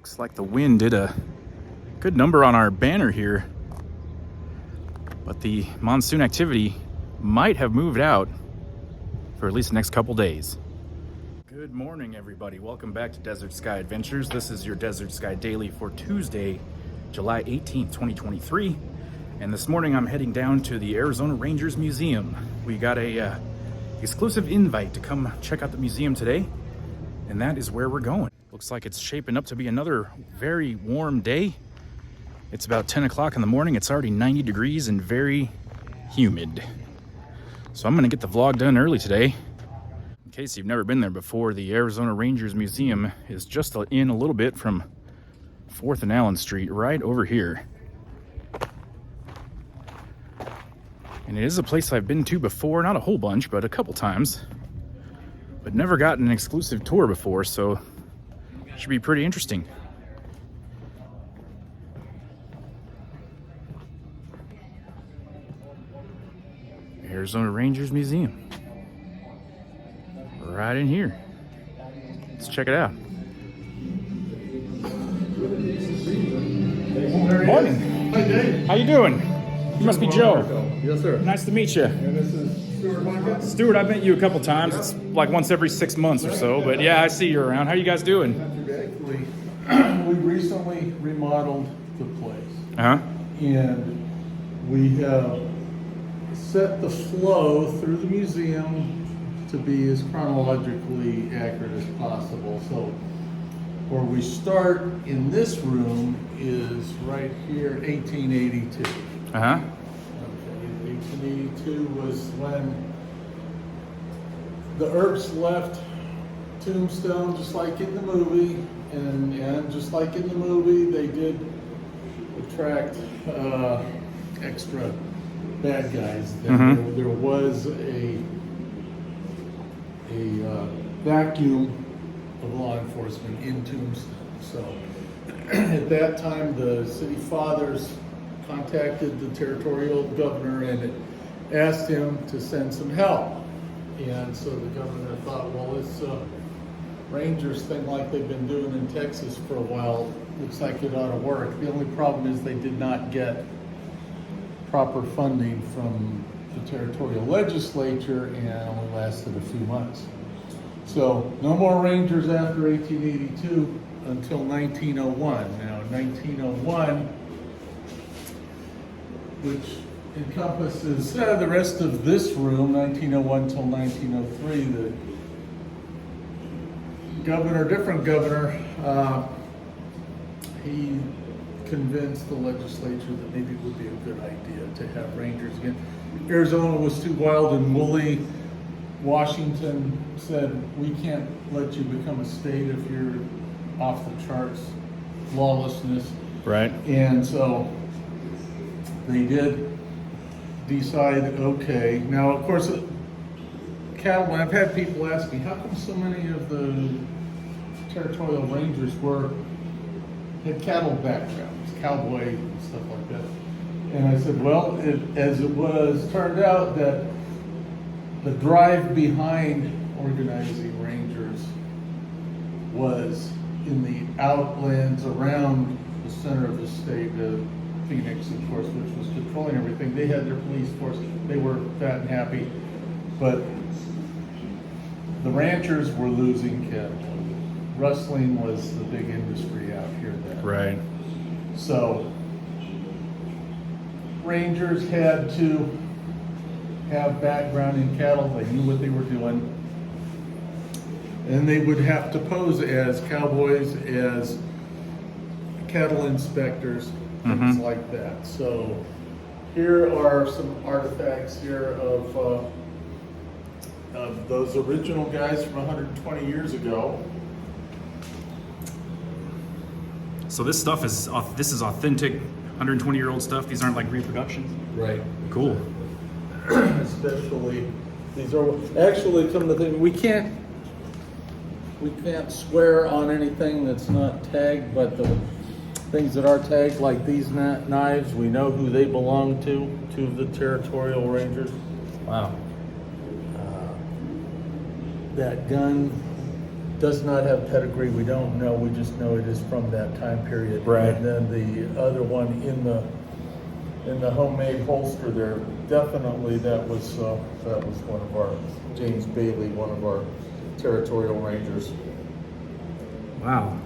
Looks like the wind did a good number on our banner here, but the monsoon activity might have moved out for at least the next couple days. Good morning, everybody. Welcome back to Desert Sky Adventures. This is your Desert Sky Daily for Tuesday, July 18th, 2023. And this morning I'm heading down to the Arizona Rangers Museum. We got a exclusive invite to come check out the museum today, and that is where we're going. Looks like it's shaping up to be another very warm day. It's about 10 o'clock in the morning. It's already 90 degrees and very humid. So I'm gonna get the vlog done early today. In case you've never been there before, the Arizona Rangers Museum is just in a little bit from 4th and Allen Street, right over here. And it is a place I've been to before, not a whole bunch, but a couple times. But never gotten an exclusive tour before, so it should be pretty interesting. Arizona Rangers Museum. Right in here. Let's check it out. Morning. Hi, Dave. How you doing? You must be Joe. Yes, sir. Nice to meet you. And this is Stuart Micah. Stuart, I've met you a couple times. It's like once every 6 months or so, but yeah, I see you around. How you guys doing? We recently remodeled the place. Uh-huh. And we have set the flow through the museum to be as chronologically accurate as possible. So where we start in this room is right here, 1882. Uh-huh. 1882 was when the Earps left Tombstone, just like in the movie, and just like in the movie, they did attract extra bad guys. Mm-hmm. There was a vacuum of law enforcement in Tombstone. So at that time, the city fathers contacted the territorial governor and asked him to send some help. And so the governor thought, well, this Rangers thing like they've been doing in Texas for a while, looks like it ought to work. The only problem is they did not get proper funding from the territorial legislature and only lasted a few months. So no more Rangers after 1882 until 1901. Now 1901, which encompasses the rest of this room, 1901 till 1903. The different governor, he convinced the legislature that maybe it would be a good idea to have Rangers again. Arizona was too wild and woolly. Washington said, we can't let you become a state if you're off the charts, lawlessness. Right. And so they did decide, okay. Now, of course, cattle, I've had people ask me, how come so many of the Territorial Rangers had cattle backgrounds, cowboy and stuff like that? And I said, well, turned out that the drive behind organizing Rangers was in the outlands around the center of the state, Phoenix, of course, which was controlling everything. They had their police force. They were fat and happy. But the ranchers were losing cattle. Rustling was the big industry out here then. Right. So Rangers had to have background in cattle. They knew what they were doing. And they would have to pose as cowboys, as cattle inspectors, things like that. So here are some artifacts here of those original guys from 120 years ago. So this stuff is authentic 120-year-old stuff. These aren't like reproductions. Right. Cool. Especially, these are actually, come to think, we can't swear on anything that's not tagged, but the things that are tagged, like these knives, we know who they belong to the Territorial Rangers. Wow. That gun does not have pedigree. We don't know. We just know it is from that time period. Right. And then the other one in the homemade holster there, definitely that was one of our James Bailey, one of our Territorial Rangers. Wow.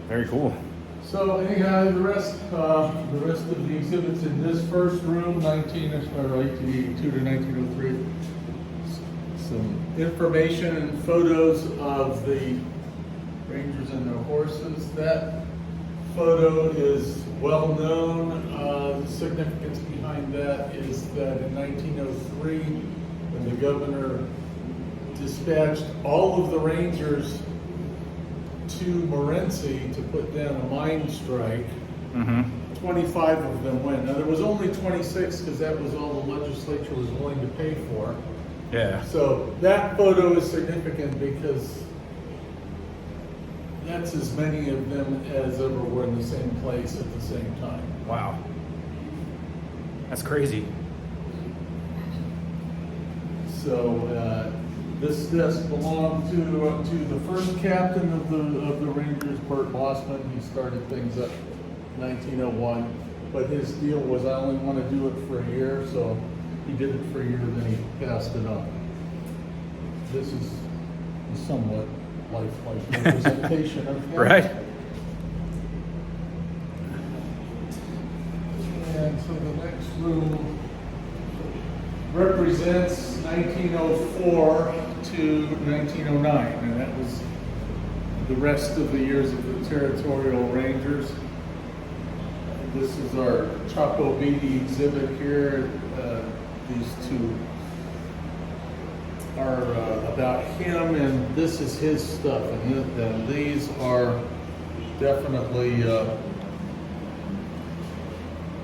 Very cool. So anyhow, the rest of the exhibits in this first room, 1882 to 1903, some information and photos of the Rangers and their horses. That photo is well known. The significance behind that is that in 1903, when the governor dispatched all of the Rangers to Morenci to put down a mine strike, 25 of them went. Now there was only 26 because that was all the legislature was willing to pay for. Yeah. So that photo is significant because that's as many of them as ever were in the same place at the same time. Wow. That's crazy. So this desk belonged to the first captain of the Rangers, Bert Blossman. He started things up in 1901, but his deal was I only want to do it for a year, so he did it for a year, then he passed it on. This is a somewhat lifelike representation of him. Right. And so the next room represents 1904 to 1909, and that was the rest of the years of the Territorial Rangers. This is our Chapo Beatty exhibit here. These two are about him, and this is his stuff, and these are definitely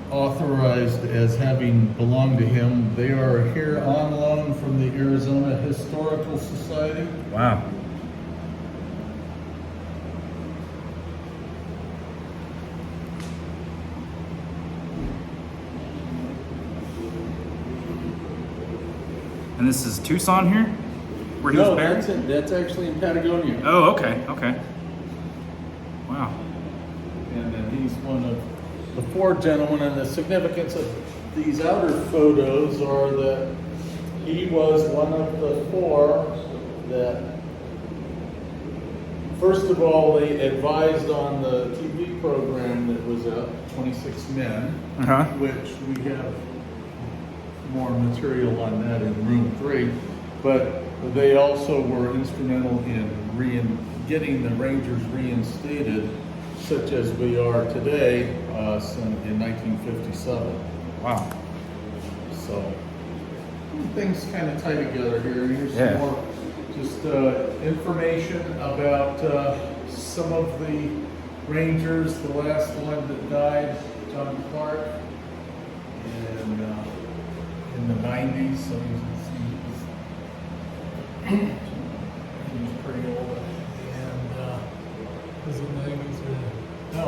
authorized as having belonged to him. They are here on loan from the Arizona Historical Society. Wow. And this is Tucson here? Where he was buried? That's actually in Patagonia. Oh, okay, okay. Wow. And then he's one of the four gentlemen, and the significance of these outer photos are that he was one of the four that, first of all, they advised on the TV program that was up, 26 Men, which we have more material on that in room 3, but they also were instrumental in getting the Rangers reinstated, such as we are today, in 1957. Wow. So things kind of tie together here. Here's Yeah. some more just information about some of the Rangers. The last one that died, John Clark, and in the 90s. So he's pretty old. And was it 90s or no?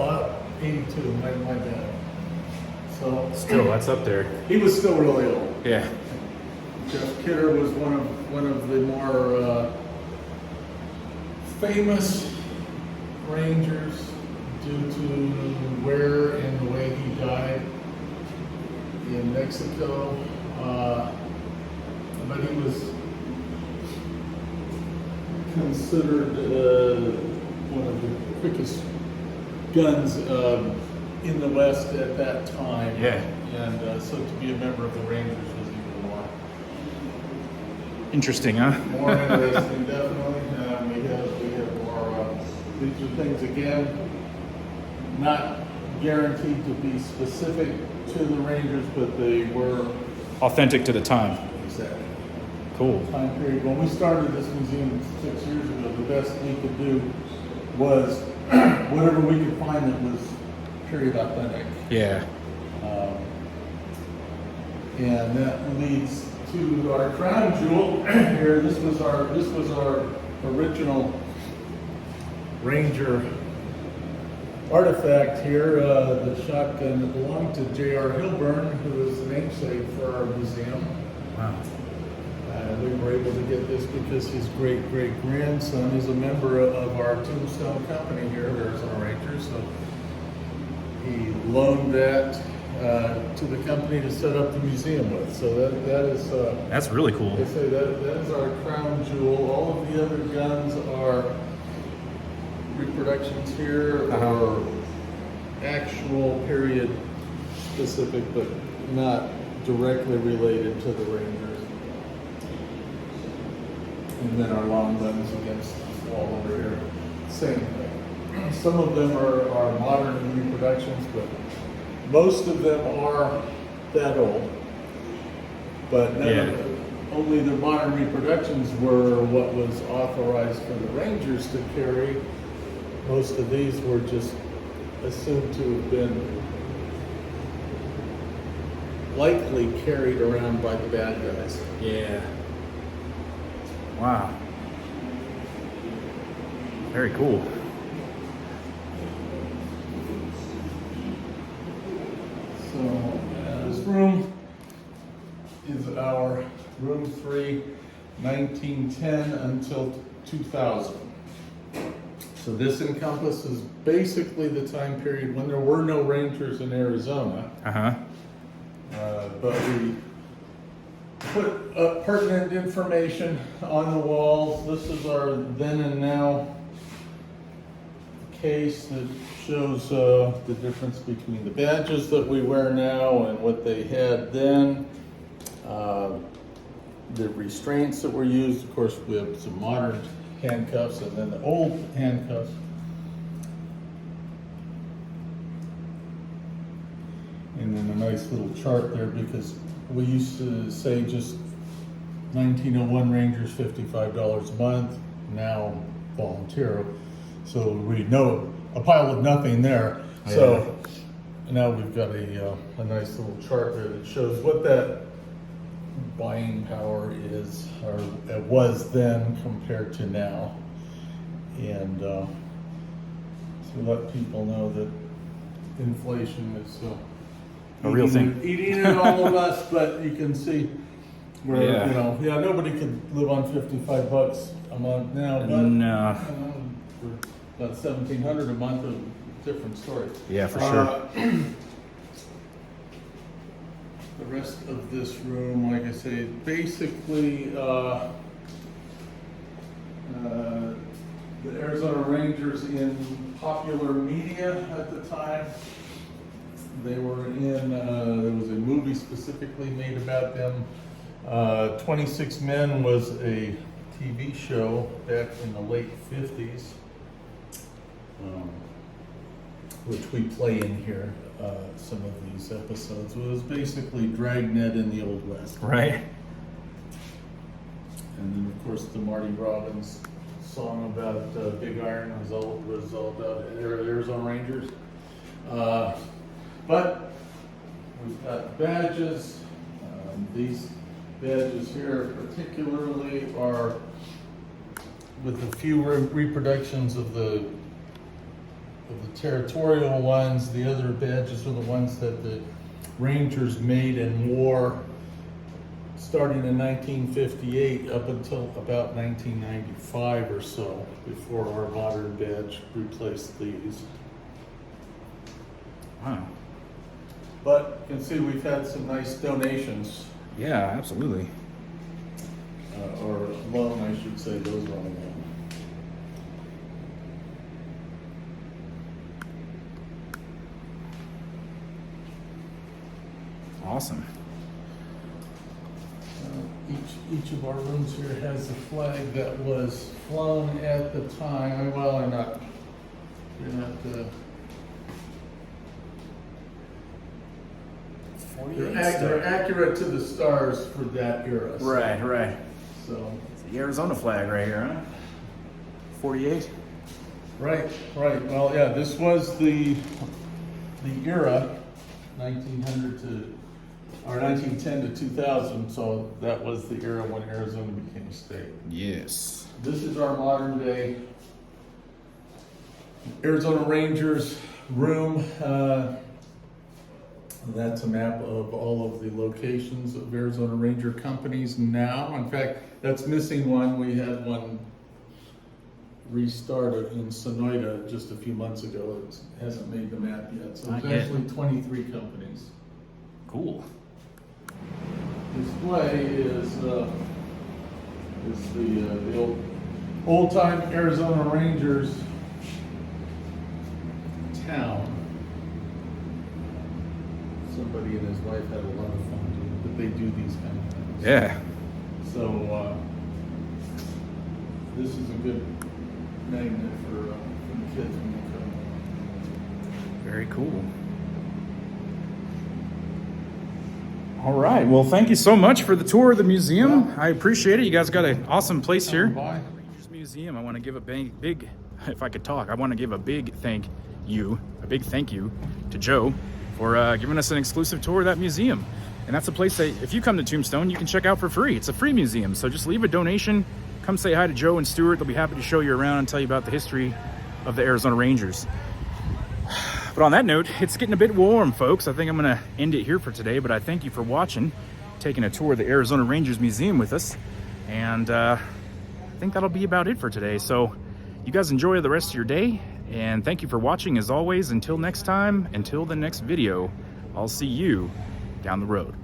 82. My bad. So Still, that's up there. he was still really old. Yeah. Jeff Kidder was one of the more famous Rangers due to where and the way he died in Mexico. But he was considered one of the quickest guns in the West at that time. Yeah. And so to be a member of the Rangers was even more. Interesting, huh? More interesting, definitely. We have more. These are things again, not guaranteed to be specific to the Rangers, but they were Authentic to the time. exactly. Cool. Time period. When we started this museum 6 years ago, the best we could do was whatever we could find that was period authentic. Yeah. And that leads to our crown jewel here. This was our original Ranger artifact here, the shotgun that belonged to J.R. Hilburn, who is the namesake for our museum. Wow. We were able to get this because his great-great-grandson is a member of our Tombstone company here at Arizona Rangers. So he loaned that to the company to set up the museum with. So that is That's really cool. they say that is our crown jewel. All of the other guns are reproductions here or actual period specific, but not directly related to the Rangers. And then our long guns against this wall over here, same thing. Some of them are modern reproductions, but most of them are that old. But only the modern reproductions were what was authorized for the Rangers to carry. Most of these were just assumed to have been likely carried around by the bad guys. Yeah. Wow. Very cool. So this room is our room 3, 1910 until 2000. So this encompasses basically the time period when there were no Rangers in Arizona. But we put pertinent information on the walls. This is our then and now case that shows the difference between the badges that we wear now and what they had then. The restraints that were used, of course, we have some modern handcuffs and then the old handcuffs. And then a nice little chart there because we used to say just 1901 Rangers, $55 a month, now volunteer. So we know a pile of nothing there. Yeah. So now we've got a nice little chart there that shows what that buying power is, or it was then compared to now. And to let people know that inflation is a real thing. Eating at all of us, but you can see where, nobody could live on $55 a month now, but No. for about $1,700 a month, a different story. Yeah, for sure. The rest of this room, like I say, basically the Arizona Rangers in popular media at the time. They were in, there was a movie specifically made about them. 26 Men was a TV show back in the late 50s, which we play in here, some of these episodes. It was basically Dragnet in the Old West. Right. And then, of course, the Marty Robbins song about Big Iron was all about Arizona Rangers. But we've got badges. These badges here particularly are with a few reproductions of the territorial ones. The other badges are the ones that the Rangers made and wore starting in 1958 up until about 1995 or so, before our modern badge replaced these. Wow. But you can see we've had some nice donations, Yeah, absolutely. or loan, I should say, those are on loan. Awesome. Each of our rooms here has a flag that was flown at the time. Well, they're not. They're accurate to the stars for that era. So, Right. So. It's the Arizona flag right here, huh? 48? Right. Well, yeah, this was the era, 1900 to, or 1910 to 2000. So that was the era when Arizona became a state. Yes. This is our modern day Arizona Rangers room. That's a map of all of the locations of Arizona Ranger companies now. In fact, that's missing one. We had one restarted in Sonoyta just a few months ago. It hasn't made the map yet. So Not there's yet. actually 23 companies. Cool. Display is the old time Arizona Rangers town. Somebody and his wife had a lot of fun doing it, but they do these kind of things. Yeah. So this is a good magnet for the kids when they come. Very cool. All right. Well, thank you so much for the tour of the museum. Yeah. I appreciate it. You guys got an awesome place here. Bye. Rangers Museum. I want to give a big, if I could talk, I want to give a big thank you to Joe for giving us an exclusive tour of that museum. And that's a place that if you come to Tombstone, you can check out for free. It's a free museum. So just leave a donation. Come say hi to Joe and Stuart. They'll be happy to show you around and tell you about the history of the Arizona Rangers. But on that note, it's getting a bit warm, folks. I think I'm going to end it here for today, but I thank you for watching, taking a tour of the Arizona Rangers Museum with us. And I think that'll be about it for today. So you guys enjoy the rest of your day, and thank you for watching as always. Until next time, until the next video, I'll see you down the road.